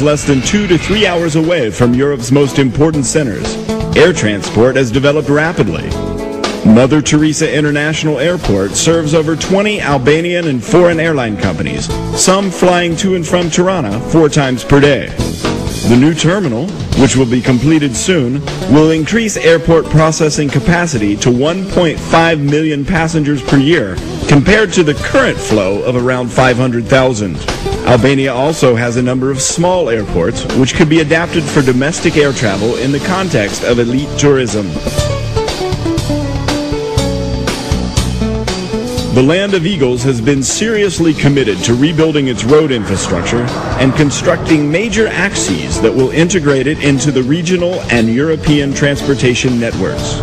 less than 2 to 3 hours away from Europe's most important centers. Air transport has developed rapidly. Mother Teresa International Airport serves over 20 Albanian and foreign airline companies, some flying to and from Tirana 4 times per day. The new terminal, which will be completed soon, will increase airport processing capacity to 1.5 million passengers per year, compared to the current flow of around 500,000. Albania also has a number of small airports, which could be adapted for domestic air travel in the context of elite tourism. The Land of Eagles has been seriously committed to rebuilding its road infrastructure and constructing major axes that will integrate it into the regional and European transportation networks.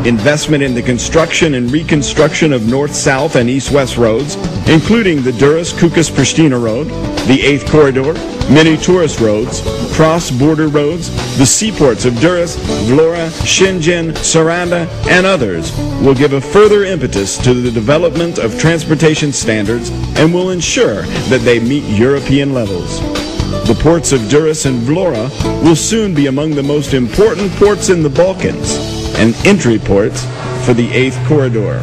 Investment in the construction and reconstruction of north-south and east-west roads, including the Durrës-Kukës-Prishtina Road, the 8th Corridor, many tourist roads, cross-border roads, the seaports of Durrës, Vlora, Shëngjin, Saranda, and others, will give a further impetus to the development of transportation standards and will ensure that they meet European levels. The ports of Durrës and Vlora will soon be among the most important ports in the Balkans and entry ports for the 8th Corridor.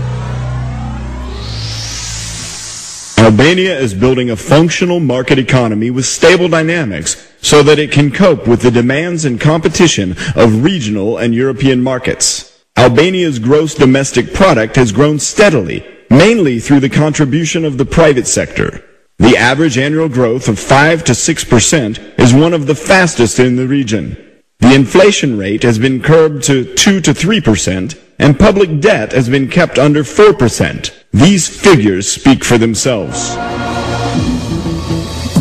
Albania is building a functional market economy with stable dynamics so that it can cope with the demands and competition of regional and European markets. Albania's gross domestic product has grown steadily, mainly through the contribution of the private sector. The average annual growth of 5 to 6% is one of the fastest in the region. The inflation rate has been curbed to 2 to 3%, and public debt has been kept under 4%. These figures speak for themselves.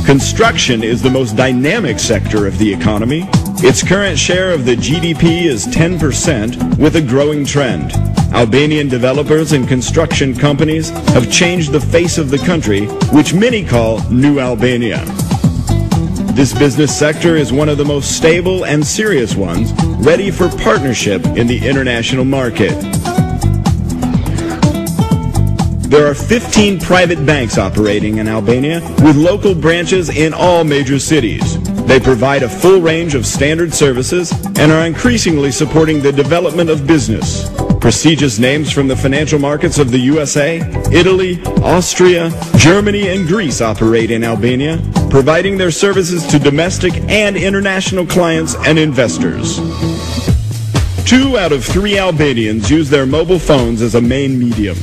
Construction is the most dynamic sector of the economy. Its current share of the GDP is 10%, with a growing trend. Albanian developers and construction companies have changed the face of the country, which many call New Albania. This business sector is one of the most stable and serious ones, ready for partnership in the international market. There are 15 private banks operating in Albania, with local branches in all major cities. They provide a full range of standard services and are increasingly supporting the development of business. Prestigious names from the financial markets of the USA, Italy, Austria, Germany, and Greece operate in Albania, providing their services to domestic and international clients and investors. 2 out of 3 Albanians use their mobile phones as a main medium.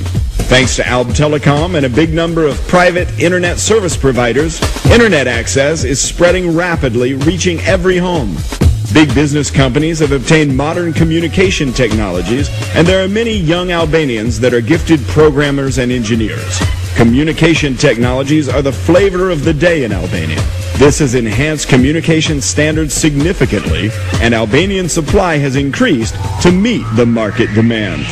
Thanks to Alb Telecom and a big number of private internet service providers, internet access is spreading rapidly, reaching every home. Big business companies have obtained modern communication technologies, and there are many young Albanians that are gifted programmers and engineers. Communication technologies are the flavor of the day in Albania. This has enhanced communication standards significantly, and Albanian supply has increased to meet the market demand.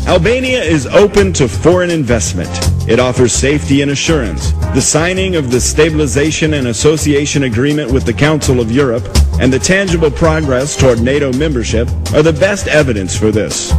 Albania is open to foreign investment. It offers safety and assurance. The signing of the Stabilization and Association Agreement with the Council of Europe and the tangible progress toward NATO membership are the best evidence for this.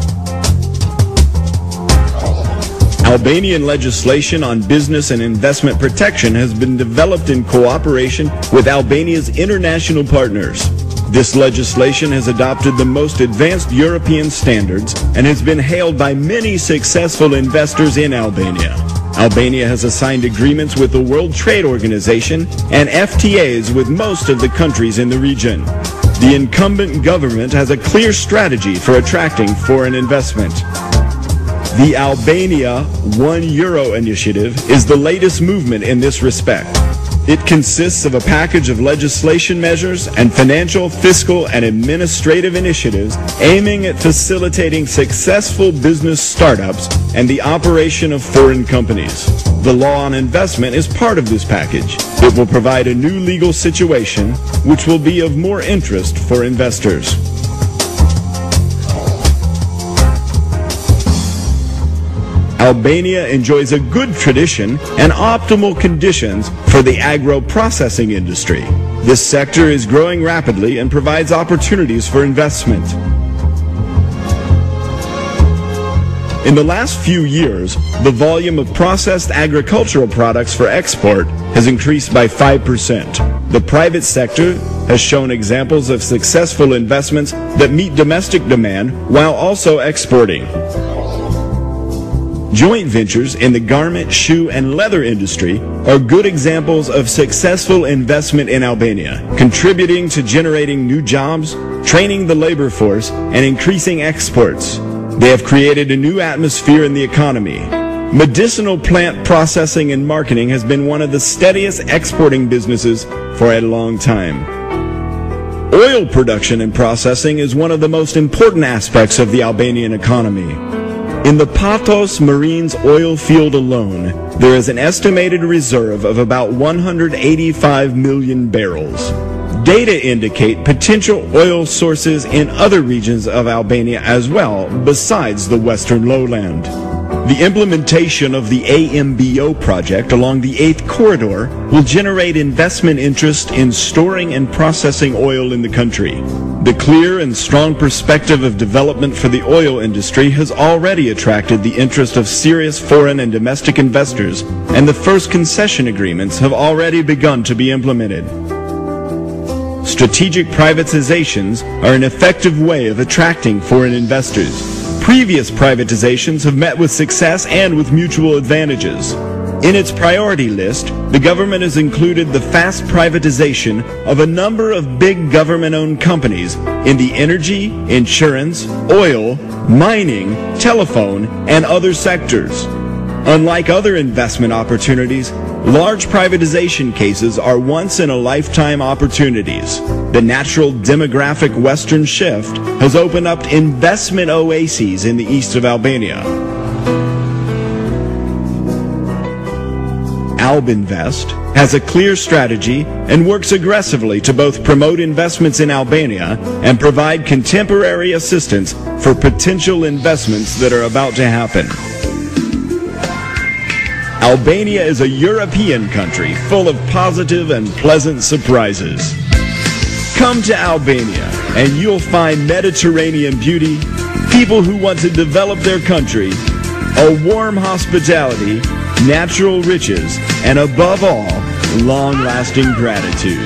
Albanian legislation on business and investment protection has been developed in cooperation with Albania's international partners. This legislation has adopted the most advanced European standards and has been hailed by many successful investors in Albania. Albania has signed agreements with the World Trade Organization and FTAs with most of the countries in the region. The incumbent government has a clear strategy for attracting foreign investment. The Albania €1 initiative is the latest movement in this respect. It consists of a package of legislation measures and financial, fiscal, and administrative initiatives aiming at facilitating successful business startups and the operation of foreign companies. The law on investment is part of this package. It will provide a new legal situation which will be of more interest for investors. Albania enjoys a good tradition and optimal conditions for the agro-processing industry. This sector is growing rapidly and provides opportunities for investment. In the last few years, the volume of processed agricultural products for export has increased by 5%. The private sector has shown examples of successful investments that meet domestic demand while also exporting. Joint ventures in the garment, shoe, and leather industry are good examples of successful investment in Albania, contributing to generating new jobs, training the labor force, and increasing exports. They have created a new atmosphere in the economy. Medicinal plant processing and marketing has been one of the steadiest exporting businesses for a long time. Oil production and processing is one of the most important aspects of the Albanian economy. In the Patos Marine's oil field alone, there is an estimated reserve of about 185 million barrels. Data indicate potential oil sources in other regions of Albania as well, besides the western lowland. The implementation of the AMBO project along the 8th corridor will generate investment interest in storing and processing oil in the country. The clear and strong perspective of development for the oil industry has already attracted the interest of serious foreign and domestic investors, and the first concession agreements have already begun to be implemented. Strategic privatizations are an effective way of attracting foreign investors. Previous privatizations have met with success and with mutual advantages. In its priority list, the government has included the fast privatization of a number of big government-owned companies in the energy, insurance, oil, mining, telephone, and other sectors. Unlike other investment opportunities, large privatization cases are once-in-a-lifetime opportunities. The natural demographic western shift has opened up investment oases in the east of Albania. Albania-Invest has a clear strategy and works aggressively to both promote investments in Albania and provide contemporary assistance for potential investments that are about to happen. Albania is a European country full of positive and pleasant surprises. Come to Albania and you'll find Mediterranean beauty, people who want to develop their country, a warm hospitality, natural riches, and above all, long-lasting gratitude.